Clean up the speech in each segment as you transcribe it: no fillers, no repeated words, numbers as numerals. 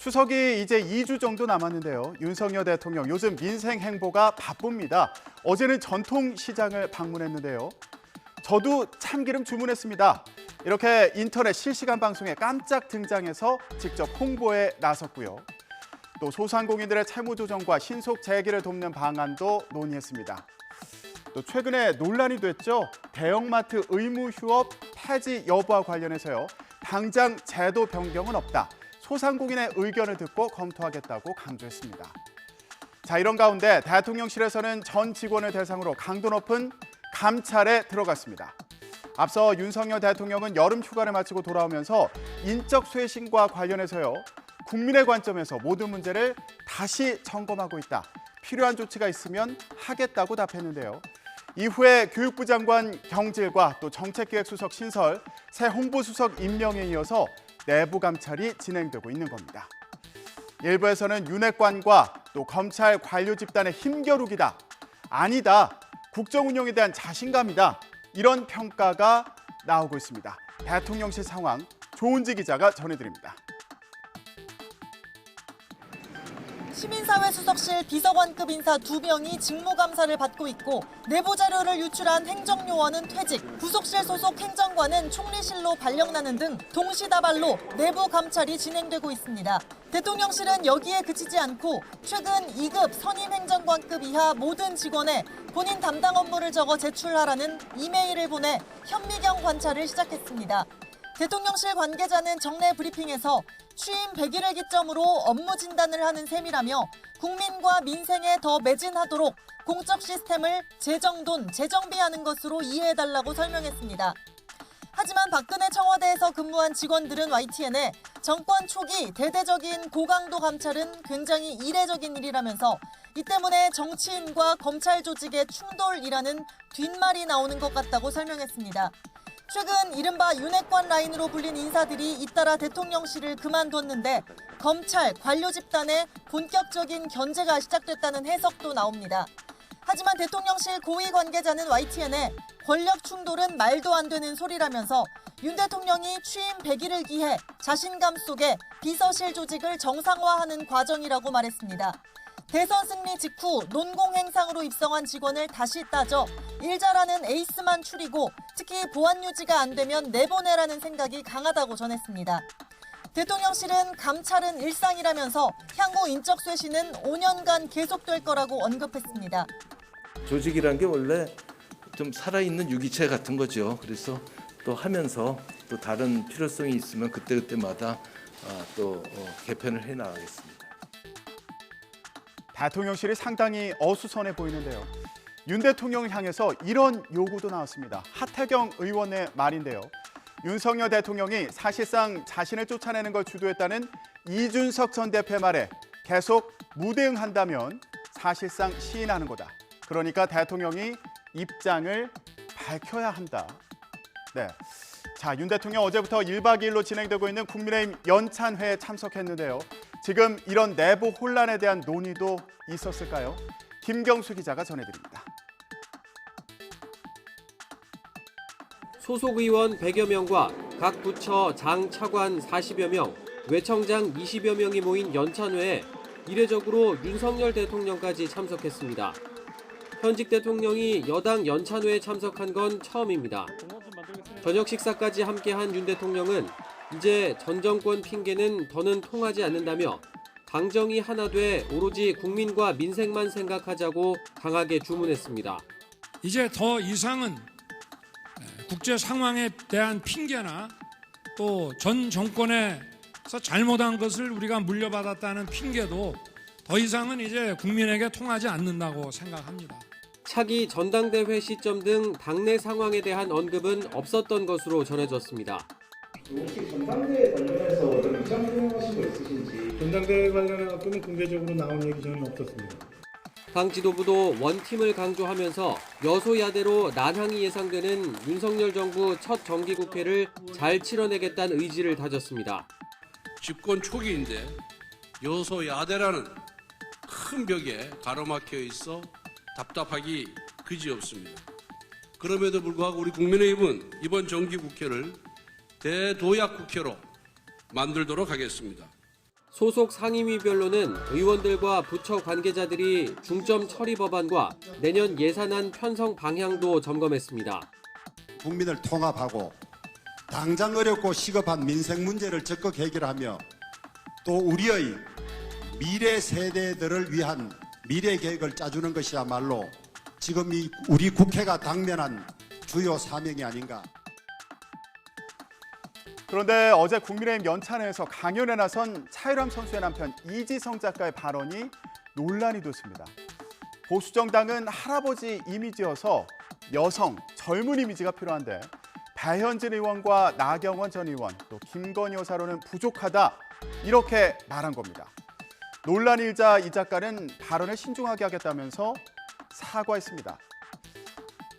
추석이 이제 2주 정도 남았는데요. 윤석열 대통령 요즘 민생 행보가 바쁩니다. 어제는 전통시장을 방문했는데요. 저도 참기름 주문했습니다. 이렇게 인터넷 실시간 방송에 깜짝 등장해서 직접 홍보에 나섰고요. 또 소상공인들의 채무 조정과 신속 재기를 돕는 방안도 논의했습니다. 또 최근에 논란이 됐죠. 대형마트 의무 휴업 폐지 여부와 관련해서요. 당장 제도 변경은 없다. 소상공인의 의견을 듣고 검토하겠다고 강조했습니다. 자, 이런 가운데 대통령실에서는 전 직원을 대상으로 강도 높은 감찰에 들어갔습니다. 앞서 윤석열 대통령은 여름 휴가를 마치고 돌아오면서 인적 쇄신과 관련해서요. 국민의 관점에서 모든 문제를 다시 점검하고 있다. 필요한 조치가 있으면 하겠다고 답했는데요. 이후에 교육부 장관 경질과 또 정책기획수석 신설, 새 홍보수석 임명에 이어서 내부 감찰이 진행되고 있는 겁니다. 일부에서는 윤핵관과 또 검찰 관료 집단의 힘겨루기다. 아니다. 국정 운영에 대한 자신감이다. 이런 평가가 나오고 있습니다. 대통령실 상황 조은지 기자가 전해드립니다. 시민사회수석실 비서관급 인사 2명이 직무감사를 받고 있고 내부 자료를 유출한 행정요원은 퇴직, 부속실 소속 행정관은 총리실로 발령나는 등 동시다발로 내부 감찰이 진행되고 있습니다. 대통령실은 여기에 그치지 않고 최근 2급 선임행정관급 이하 모든 직원에 본인 담당 업무를 적어 제출하라는 이메일을 보내 현미경 관찰을 시작했습니다. 대통령실 관계자는 정례 브리핑에서 취임 100일을 기점으로 업무 진단을 하는 셈이라며 국민과 민생에 더 매진하도록 공적 시스템을 재정돈, 재정비하는 것으로 이해해달라고 설명했습니다. 하지만 박근혜 청와대에서 근무한 직원들은 YTN에 정권 초기 대대적인 고강도 감찰은 굉장히 이례적인 일이라면서 이 때문에 정치인과 검찰 조직의 충돌이라는 뒷말이 나오는 것 같다고 설명했습니다. 최근 이른바 윤핵관 라인으로 불린 인사들이 잇따라 대통령실을 그만뒀는데 검찰, 관료 집단의 본격적인 견제가 시작됐다는 해석도 나옵니다. 하지만 대통령실 고위 관계자는 YTN에 권력 충돌은 말도 안 되는 소리라면서 윤 대통령이 취임 100일을 기해 자신감 속에 비서실 조직을 정상화하는 과정이라고 말했습니다. 대선 승리 직후 논공행상으로 입성한 직원을 다시 따져 일 잘하는 에이스만 추리고 특히 보안 유지가 안 되면 내보내라는 생각이 강하다고 전했습니다. 대통령실은 감찰은 일상이라면서 향후 인적 쇄신은 5년간 계속될 거라고 언급했습니다. 조직이란 게 원래 좀 살아있는 유기체 같은 거죠. 그래서 또 하면서 또 다른 필요성이 있으면 그때그때마다 또 개편을 해나가겠습니다. 대통령실이 상당히 어수선해 보이는데요. 윤 대통령을 향해서 이런 요구도 나왔습니다. 하태경 의원의 말인데요. 윤석열 대통령이 사실상 자신을 쫓아내는 걸 주도했다는 이준석 전 대표의 말에 계속 무대응한다면 사실상 시인하는 거다. 그러니까 대통령이 입장을 밝혀야 한다. 네. 자, 윤 대통령 어제부터 1박 2일로 진행되고 있는 국민의힘 연찬회에 참석했는데요. 지금 이런 내부 혼란에 대한 논의도 있었을까요? 김경수 기자가 전해드립니다. 소속 의원 100여 명과 각 부처 장 차관 40여 명, 외청장 20여 명이 모인 연찬회에 이례적으로 윤석열 대통령까지 참석했습니다. 현직 대통령이 여당 연찬회에 참석한 건 처음입니다. 저녁 식사까지 함께한 윤 대통령은 이제 전 정권 핑계는 더는 통하지 않는다며 당정이 하나 돼 오로지 국민과 민생만 생각하자고 강하게 주문했습니다. 이제 더 이상은 국제 상황에 대한 핑계나 또 전 정권에서 잘못한 것을 우리가 물려받았다는 핑계도 더 이상은 이제 국민에게 통하지 않는다고 생각합니다. 차기 전당대회 시점 등 당내 상황에 대한 언급은 없었던 것으로 전해졌습니다. 혹시 전당대회 관련해서 어떤 입장 표명하신 거 있으신지? 전당대회 관련해서는 공개적으로 나온 얘기 저는 없었습니다. 당 지도부도 원팀을 강조하면서 여소야대로 난항이 예상되는 윤석열 정부 첫 정기국회를 잘 치러내겠다는 의지를 다졌습니다. 집권 초기인데 여소야대라는 큰 벽에 가로막혀 있어 답답하기 그지없습니다. 그럼에도 불구하고 우리 국민의힘은 이번 정기국회를 대도약 국회로 만들도록 하겠습니다. 소속 상임위별로는 의원들과 부처 관계자들이 중점 처리 법안과 내년 예산안 편성 방향도 점검했습니다. 국민을 통합하고 당장 어렵고 시급한 민생 문제를 적극 해결하며 또 우리의 미래 세대들을 위한 미래 계획을 짜주는 것이야말로 지금 우리 국회가 당면한 주요 사명이 아닌가. 그런데 어제 국민의힘 연찬회에서 강연에 나선 차유람 선수의 남편 이지성 작가의 발언이 논란이 됐습니다. 보수정당은 할아버지 이미지여서 여성, 젊은 이미지가 필요한데 배현진 의원과 나경원 전 의원, 또 김건희 여사로는 부족하다 이렇게 말한 겁니다. 논란이 일자 이 작가는 발언을 신중하게 하겠다면서 사과했습니다.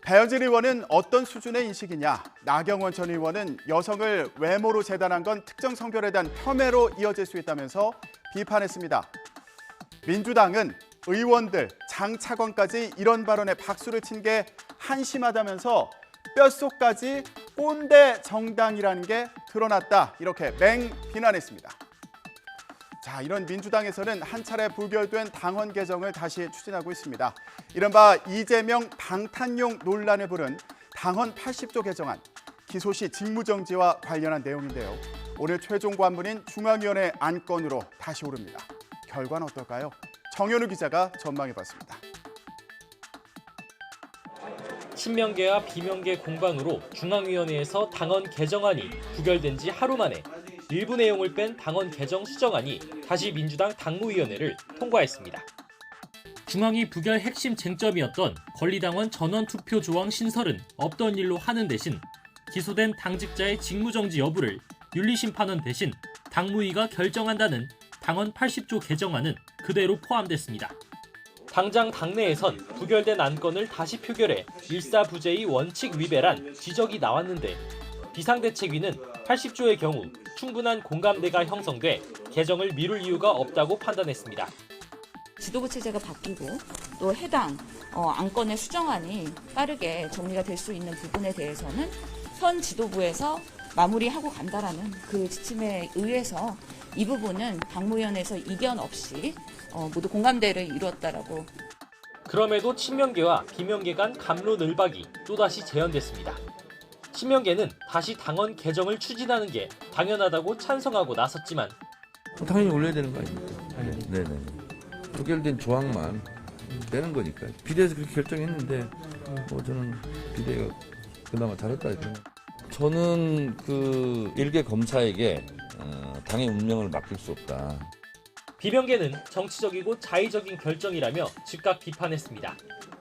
배현진 의원은 어떤 수준의 인식이냐, 나경원 전 의원은 여성을 외모로 재단한 건 특정 성별에 대한 폄훼로 이어질 수 있다면서 비판했습니다. 민주당은 의원들, 장 차관까지 이런 발언에 박수를 친 게 한심하다면서 뼛속까지 꼰대 정당이라는 게 드러났다 이렇게 맹 비난했습니다. 자, 이런 민주당에서는 한 차례 부결된 당헌 개정을 다시 추진하고 있습니다. 이른바 이재명 방탄용 논란을 부른 당헌 80조 개정안, 기소 시 직무정지와 관련한 내용인데요. 오늘 최종 관문인 중앙위원회 안건으로 다시 오릅니다. 결과는 어떨까요? 정현우 기자가 전망해봤습니다. 친명계와 비명계 공방으로 중앙위원회에서 당헌 개정안이 부결된 지 하루 만에 일부 내용을 뺀 당헌 개정 수정안이 다시 민주당 당무위원회를 통과했습니다. 중앙위 부결 핵심 쟁점이었던 권리당원 전원 투표 조항 신설은 없던 일로 하는 대신 기소된 당직자의 직무정지 여부를 윤리심판원 대신 당무위가 결정한다는 당헌 80조 개정안은 그대로 포함됐습니다. 당장 당내에선 부결된 안건을 다시 표결해 일사부재의 원칙 위배란 지적이 나왔는데 비상대책위는 80조의 경우 충분한 공감대가 형성돼 개정을 미룰 이유가 없다고 판단했습니다. 지도부 체제가 바뀌고 또 해당 안건의 수정안이 빠르게 정리가 될 수 있는 부분에 대해서는 현 지도부에서 마무리하고 간다라는 그 지침에 의해서 이 부분은 당무위원회에서 이견 없이 모두 공감대를 이루었다라고. 그럼에도 친명계와 비명계 간 갑론을박이 또다시 재현됐습니다. 친명계는 다시 당헌 개정을 추진하는 게 당연하다고 찬성하고 나섰지만 당연히 올려야 되는 거 아닙니까? 당연히. 네네. 부결된 조항만 빼는 거니까. 비대에서 그렇게 결정했는데 저는 비대가 그나마 잘했다. 저는 그 일개 검사에게 당의 운명을 맡길 수 없다. 비명계는 정치적이고 자의적인 결정이라며 즉각 비판했습니다.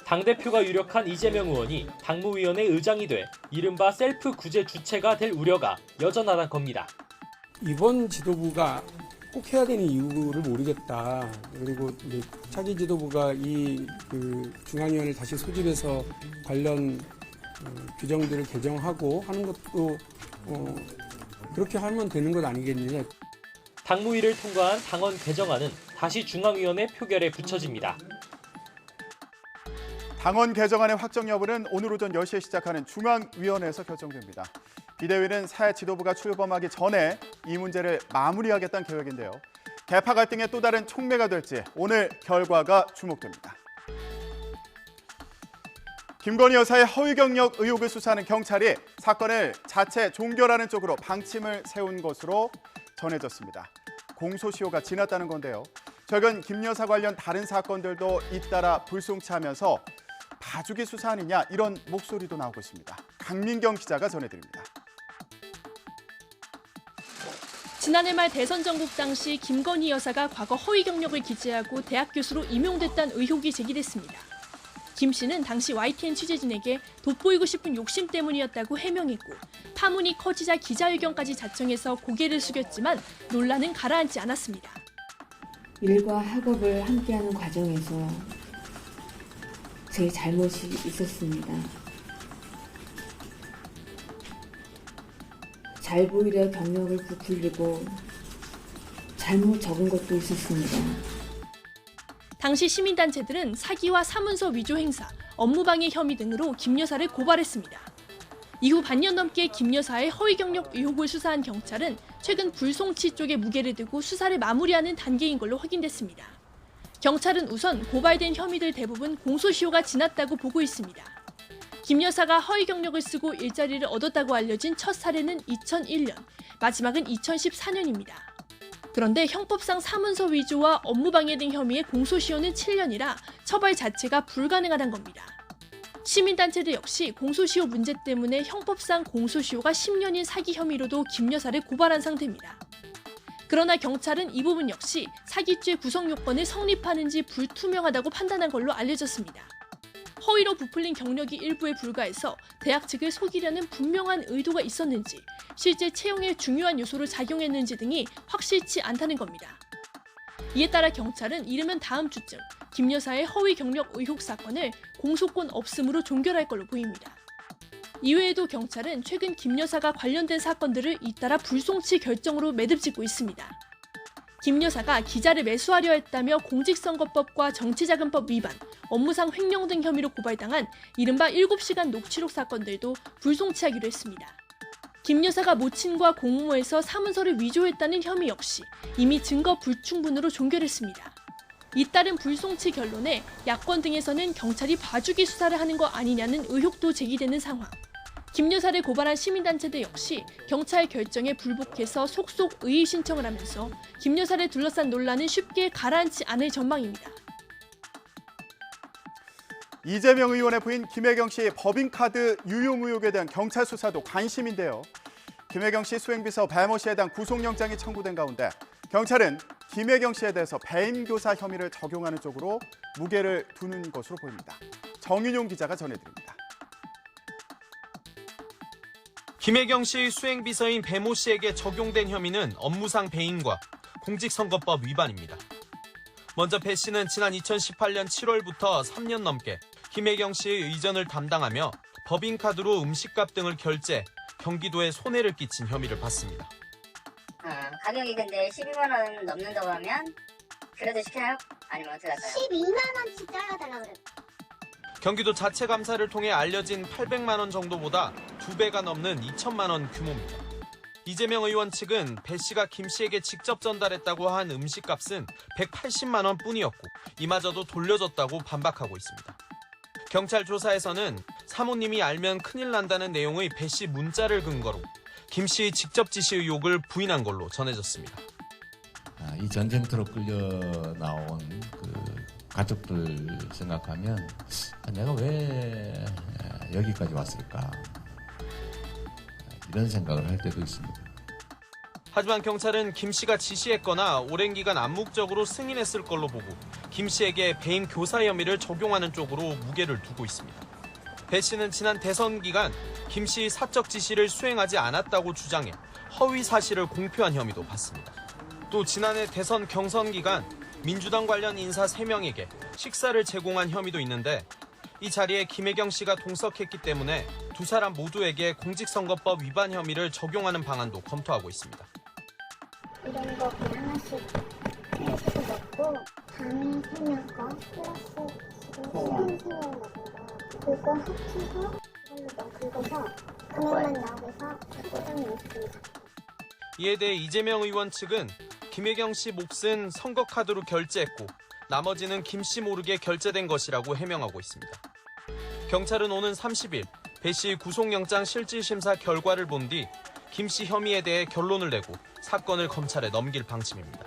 당대표가 유력한 이재명 의원이 당무위원회 의장이 돼 이른바 셀프 구제 주체가 될 우려가 여전하다는 겁니다. 이번 지도부가 꼭 해야 되는 이유를 모르겠다. 그리고 차기 지도부가 중앙위원회를 다시 소집해서 관련 규정들을 개정하고 하는 것도 그렇게 하면 되는 것 아니겠느냐. 당무위를 통과한 당헌 개정안은 다시 중앙위원회 표결에 붙여집니다. 당헌 개정안의 확정 여부는 오늘 오전 10시에 시작하는 중앙위원회에서 결정됩니다. 비대위는 새 지도부가 출범하기 전에 이 문제를 마무리하겠다는 계획인데요. 계파 갈등의 또 다른 촉매가 될지 오늘 결과가 주목됩니다. 김건희 여사의 허위 경력 의혹을 수사하는 경찰이 사건을 자체 종결하는 쪽으로 방침을 세운 것으로 전해졌습니다. 공소시효가 지났다는 건데요. 최근 김 여사 관련 다른 사건들도 잇따라 불송치하면서 봐주기 수사 아니냐 이런 목소리도 나오고 있습니다. 강민경 기자가 전해드립니다. 지난해 말 대선 전국 당시 김건희 여사가 과거 허위 경력을 기재하고 대학 교수로 임용됐다는 의혹이 제기됐습니다. 김 씨는 당시 YTN 취재진에게 돋보이고 싶은 욕심 때문이었다고 해명했고 파문이 커지자 기자회견까지 자청해서 고개를 숙였지만 논란은 가라앉지 않았습니다. 일과 학업을 함께하는 과정에서 제 잘못이 있었습니다. 잘 보이려 경력을 부풀리고 잘못 적은 것도 있었습니다. 당시 시민단체들은 사기와 사문서 위조 행사, 업무방해 혐의 등으로 김 여사를 고발했습니다. 이후 반년 넘게 김 여사의 허위 경력 의혹을 수사한 경찰은 최근 불송치 쪽에 무게를 두고 수사를 마무리하는 단계인 걸로 확인됐습니다. 경찰은 우선 고발된 혐의들 대부분 공소시효가 지났다고 보고 있습니다. 김 여사가 허위 경력을 쓰고 일자리를 얻었다고 알려진 첫 사례는 2001년, 마지막은 2014년입니다. 그런데 형법상 사문서 위조와 업무방해 등 혐의의 공소시효는 7년이라 처벌 자체가 불가능하다는 겁니다. 시민단체들 역시 공소시효 문제 때문에 형법상 공소시효가 10년인 사기 혐의로도 김 여사를 고발한 상태입니다. 그러나 경찰은 이 부분 역시 사기죄 구성 요건을 성립하는지 불투명하다고 판단한 걸로 알려졌습니다. 허위로 부풀린 경력이 일부에 불과해서 대학 측을 속이려는 분명한 의도가 있었는지, 실제 채용에 중요한 요소로 작용했는지 등이 확실치 않다는 겁니다. 이에 따라 경찰은 이르면 다음 주쯤 김 여사의 허위 경력 의혹 사건을 공소권 없음으로 종결할 걸로 보입니다. 이외에도 경찰은 최근 김 여사가 관련된 사건들을 잇따라 불송치 결정으로 매듭짓고 있습니다. 김 여사가 기자를 매수하려 했다며 공직선거법과 정치자금법 위반, 업무상 횡령 등 혐의로 고발당한 이른바 7시간 녹취록 사건들도 불송치하기로 했습니다. 김 여사가 모친과 공모해서 사문서를 위조했다는 혐의 역시 이미 증거 불충분으로 종결했습니다. 잇따른 불송치 결론에 야권 등에서는 경찰이 봐주기 수사를 하는 거 아니냐는 의혹도 제기되는 상황. 김 여사를 고발한 시민단체들 역시 경찰 결정에 불복해서 속속 의의 신청을 하면서 김 여사를 둘러싼 논란은 쉽게 가라앉지 않을 전망입니다. 이재명 의원의 부인 김혜경 씨 법인카드 유용 의혹에 대한 경찰 수사도 관심인데요. 김혜경 씨 수행비서 배모 씨에 대한 구속영장이 청구된 가운데 경찰은 김혜경 씨에 대해서 배임교사 혐의를 적용하는 쪽으로 무게를 두는 것으로 보입니다. 정윤용 기자가 전해드립니다. 김혜경 씨 수행비서인 배모 씨에게 적용된 혐의는 업무상 배임과 공직선거법 위반입니다. 먼저 배 씨는 지난 2018년 7월부터 3년 넘게 김혜경 씨의 의전을 담당하며 법인카드로 음식값 등을 결제, 경기도에 손해를 끼친 혐의를 받습니다. 가격이 근데 12만 원 넘는다고 하면 그래도 시켜요? 아니면 어떻게 할까요? 12만 원씩 잘라달라고 그래요. 경기도 자체 감사를 통해 알려진 800만 원 정도보다 2배가 넘는 2천만 원 규모입니다. 이재명 의원 측은 배 씨가 김 씨에게 직접 전달했다고 한 음식값은 180만 원 뿐이었고 이마저도 돌려줬다고 반박하고 있습니다. 경찰 조사에서는 사모님이 알면 큰일 난다는 내용의 배 씨 문자를 근거로 김 씨의 직접 지시 의혹을 부인한 걸로 전해졌습니다. 이 전쟁터로 끌려 나온 그 가족들 생각하면 내가 왜 여기까지 왔을까 이런 생각을 할 때도 있습니다. 하지만 경찰은 김 씨가 지시했거나 오랜 기간 암묵적으로 승인했을 걸로 보고 김 씨에게 배임 교사 혐의를 적용하는 쪽으로 무게를 두고 있습니다. 배 씨는 지난 대선 기간 김 씨의 사적 지시를 수행하지 않았다고 주장해 허위 사실을 공표한 혐의도 받습니다. 또 지난해 대선 경선 기간 민주당 관련 인사 3명에게 식사를 제공한 혐의도 있는데 이 자리에 김혜경 씨가 동석했기 때문에 두 사람 모두에게 공직선거법 위반 혐의를 적용하는 방안도 검토하고 있습니다. 이런 거 하나씩 해서 먹고 밤에 3명 거 플러스 지금 시간수어 먹은 거 그거 합쳐서 이걸로 긁어서 금액만 나오게 해서 초고장이 있습니다. 이에 대해 이재명 의원 측은 김혜경 씨 몫은 선거카드로 결제했고 나머지는 김 씨 모르게 결제된 것이라고 해명하고 있습니다. 경찰은 오는 30일 배 씨의 구속영장 실질심사 결과를 본 뒤 김 씨 혐의에 대해 결론을 내고 사건을 검찰에 넘길 방침입니다.